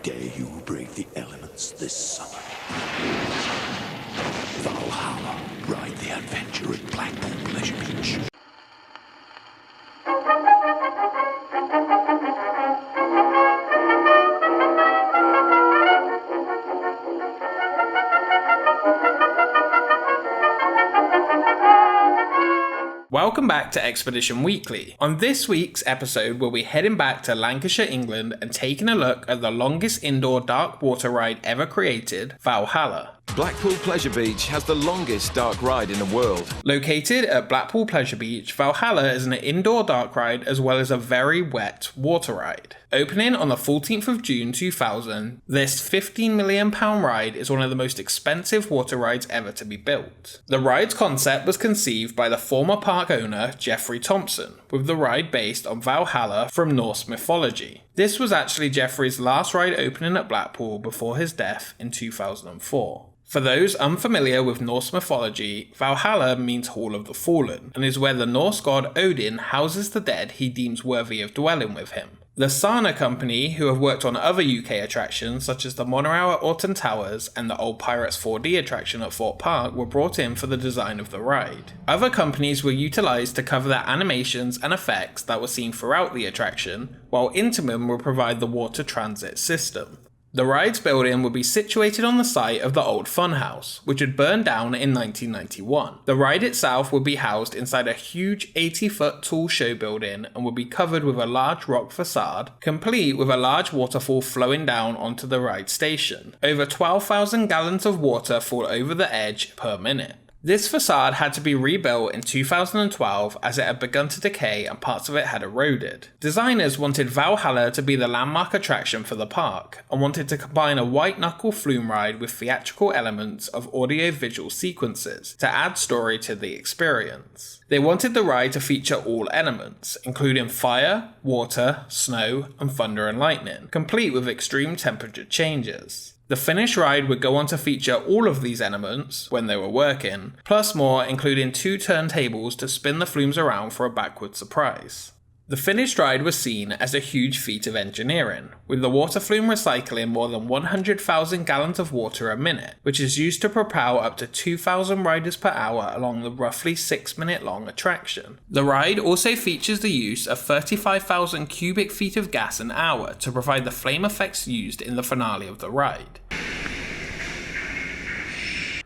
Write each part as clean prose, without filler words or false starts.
dare you brave the elements this summer? Valhalla, ride the adventure at Blackpool Pleasure Beach. Welcome back to Expedition Weekly. On this week's episode, we'll be heading back to Lancashire, England, and taking a look at the longest indoor dark water ride ever created, Valhalla. Blackpool Pleasure Beach has the longest dark ride in the world. Located at Blackpool Pleasure Beach, Valhalla is an indoor dark ride as well as a very wet water ride. Opening on the 14th of June 2000, this £15 million ride is one of the most expensive water rides ever to be built. The ride's concept was conceived by the former park owner Geoffrey Thompson, with the ride based on Valhalla from Norse mythology. This was actually Geoffrey's last ride opening at Blackpool before his death in 2004. For those unfamiliar with Norse mythology, Valhalla means Hall of the Fallen, and is where the Norse god Odin houses the dead he deems worthy of dwelling with him. The Sana Company, who have worked on other UK attractions such as the monorail at Alton Towers and the Old Pirates 4D attraction at Fort Park, were brought in for the design of the ride. Other companies were utilised to cover the animations and effects that were seen throughout the attraction, while Intamin will provide the water transit system. The ride's building would be situated on the site of the old funhouse, which had burned down in 1991. The ride itself would be housed inside a huge 80-foot tall show building and would be covered with a large rock facade, complete with a large waterfall flowing down onto the ride station. Over 12,000 gallons of water fall over the edge per minute. This facade had to be rebuilt in 2012 as it had begun to decay and parts of it had eroded. Designers wanted Valhalla to be the landmark attraction for the park, and wanted to combine a white-knuckle flume ride with theatrical elements of audio-visual sequences to add story to the experience. They wanted the ride to feature all elements, including fire, water, snow, and thunder and lightning, complete with extreme temperature changes. The finished ride would go on to feature all of these elements when they were working, plus more, including 2 turntables to spin the flumes around for a backward surprise. The finished ride was seen as a huge feat of engineering, with the water flume recycling more than 100,000 gallons of water a minute, which is used to propel up to 2,000 riders per hour along the roughly 6-minute long attraction. The ride also features the use of 35,000 cubic feet of gas an hour to provide the flame effects used in the finale of the ride.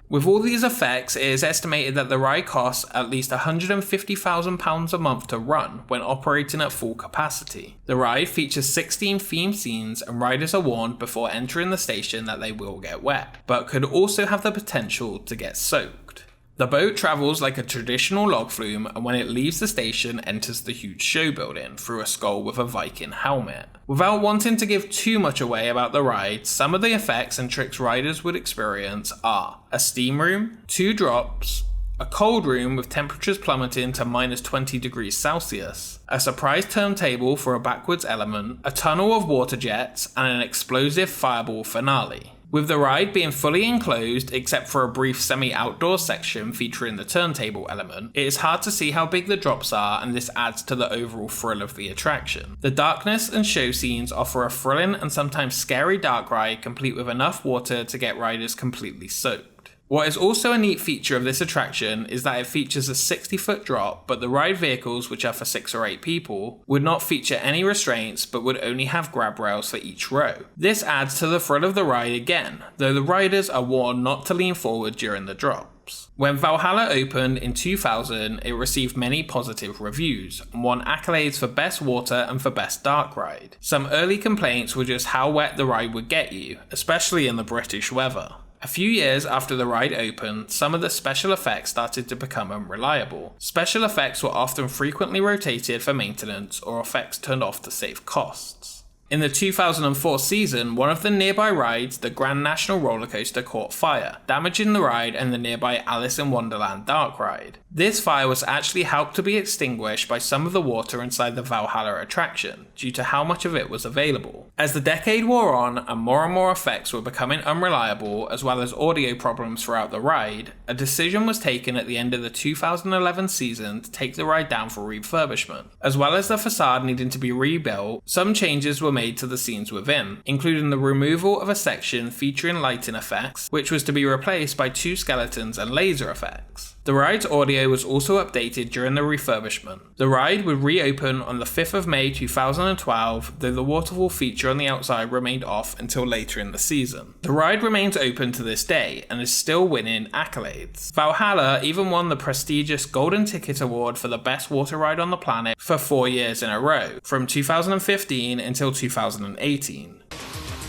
With all these effects, it is estimated that the ride costs at least £150,000 a month to run when operating at full capacity. The ride features 16 theme scenes, and riders are warned before entering the station that they will get wet, but could also have the potential to get soaked. The boat travels like a traditional log flume, and when it leaves the station enters the huge show building through a skull with a Viking helmet. Without wanting to give too much away about the ride, some of the effects and tricks riders would experience are a steam room, 2 drops, a cold room with temperatures plummeting to minus 20 degrees Celsius, a surprise turntable for a backwards element, a tunnel of water jets, and an explosive fireball finale. With the ride being fully enclosed except for a brief semi-outdoor section featuring the turntable element, it is hard to see how big the drops are, and this adds to the overall thrill of the attraction. The darkness and show scenes offer a thrilling and sometimes scary dark ride complete with enough water to get riders completely soaked. What is also a neat feature of this attraction is that it features a 60-foot drop, but the ride vehicles, which are for 6 or 8 people, would not feature any restraints but would only have grab rails for each row. This adds to the thrill of the ride again, though the riders are warned not to lean forward during the drops. When Valhalla opened in 2000, it received many positive reviews, and won accolades for best water and for best dark ride. Some early complaints were just how wet the ride would get you, especially in the British weather. A few years after the ride opened, some of the special effects started to become unreliable. Special effects were often frequently rotated for maintenance, or effects turned off to save costs. In the 2004 season, one of the nearby rides, the Grand National roller coaster, caught fire, damaging the ride and the nearby Alice in Wonderland dark ride. This fire was actually helped to be extinguished by some of the water inside the Valhalla attraction, due to how much of it was available. As the decade wore on and more effects were becoming unreliable, as well as audio problems throughout the ride, a decision was taken at the end of the 2011 season to take the ride down for refurbishment. As well as the facade needing to be rebuilt, some changes were made to the scenes within, including the removal of a section featuring lighting effects, which was to be replaced by 2 skeletons and laser effects. The ride's audio was also updated during the refurbishment. The ride would reopen on the 5th of May 2012, though the waterfall feature on the outside remained off until later in the season. The ride remains open to this day and is still winning accolades. Valhalla even won the prestigious Golden Ticket Award for the best water ride on the planet for 4 years in a row, from 2015 until 2018.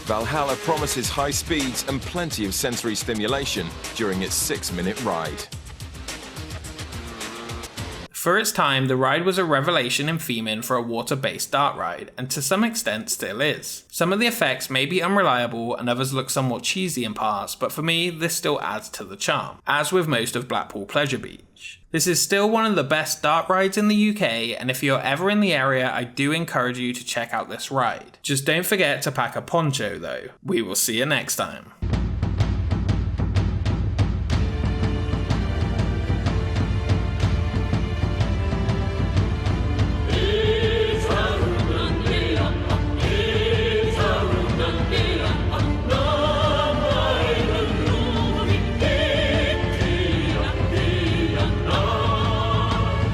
Valhalla promises high speeds and plenty of sensory stimulation during its 6-minute ride. For its time, the ride was a revelation in theming for a water-based dark ride, and to some extent still is. Some of the effects may be unreliable and others look somewhat cheesy in parts, but for me, this still adds to the charm, as with most of Blackpool Pleasure Beach. This is still one of the best dark rides in the UK, and if you're ever in the area, I do encourage you to check out this ride. Just don't forget to pack a poncho though. We will see you next time.